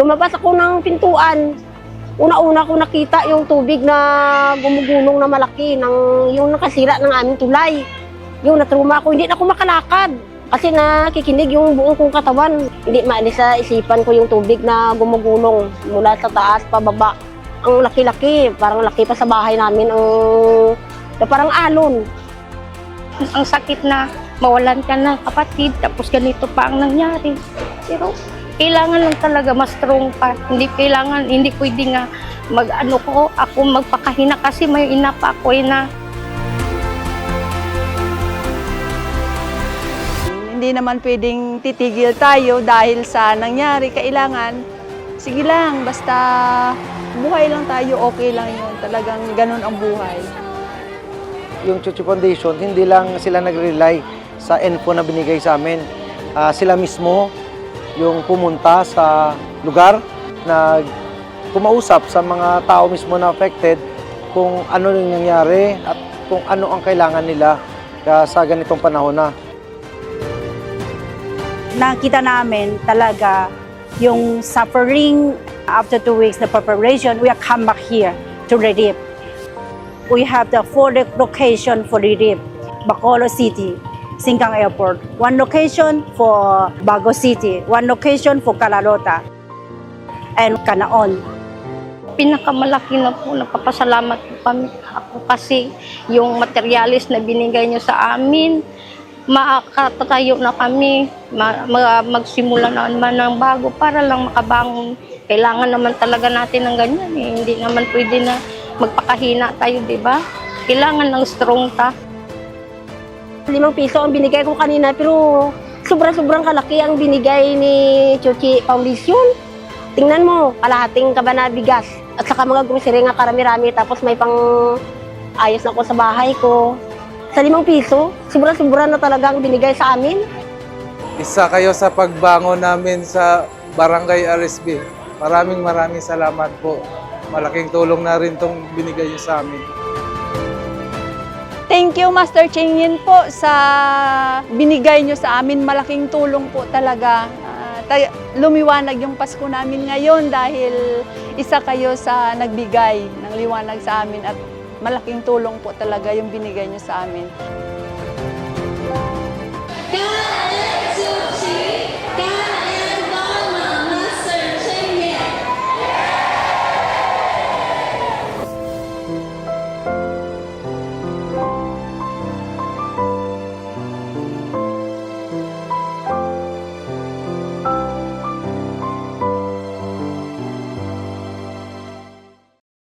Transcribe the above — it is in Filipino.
Lumabas ako ng pintuan. Una-una ko nakita yung tubig na gumugulong na malaki, yung nakasira ng aming tulay. Yung natruma ako, hindi na ako makalakad. Kasi nakikinig yung buong kong katawan. Hindi maalis sa isipan ko yung tubig na gumugulong mula sa taas pababa. Ang laki-laki, parang laki pa sa bahay namin, parang alon. Ang sakit na mawalan ka ng kapatid, tapos ganito pa ang nangyari. Pero kailangan lang talaga mas strong pa. Hindi pwede nga ako magpakahina kasi may ina pa ako na. Hindi naman pwedeng titigil tayo dahil sa nangyari. Kailangan, sige lang, basta buhay lang tayo, okay lang yun. Talagang ganun ang buhay. Yung Chuchi Foundation, hindi lang sila nag-rely sa info na binigay sa amin. Sila mismo yung pumunta sa lugar na kumausap sa mga tao mismo na affected kung ano yung nangyari at kung ano ang kailangan nila sa ganitong panahon na. Nakita namin talaga yung suffering after 2 weeks, the preparation, we are come back here to relief. We have the 4 location for relief, Bacolod City, Singkang Airport, 1 location for Bago City, 1 location for Calarota, and Canaon. Pinakamalaki na po, nagpapasalamat po kami ako kasi yung materialis na binigay niyo sa amin, makakatayo na kami, magsimula na naman ng bago para lang makabangon. Kailangan naman talaga natin ng ganyan eh. Hindi naman pwede na magpakahina tayo, di ba? Kailangan ng strong ta. 5 piso ang binigay ko kanina, pero sobrang kalaki ang binigay ni Chuchi Foundation. Tingnan mo, kalahating kaba na bigas. At saka mga grocery nga karami-rami, tapos may pang ayos na ko sa bahay ko. Sa 5 piso, sobra na talaga ang binigay sa amin. Isa kayo sa pagbangon namin sa Barangay RSB. Maraming salamat po. Malaking tulong na rin itong binigay niyo sa amin. Thank you, Master Chingin po, sa binigay nyo sa amin. Malaking tulong po talaga. Lumiwanag yung Pasko namin ngayon dahil isa kayo sa nagbigay ng liwanag sa amin at malaking tulong po talaga yung binigay nyo sa amin.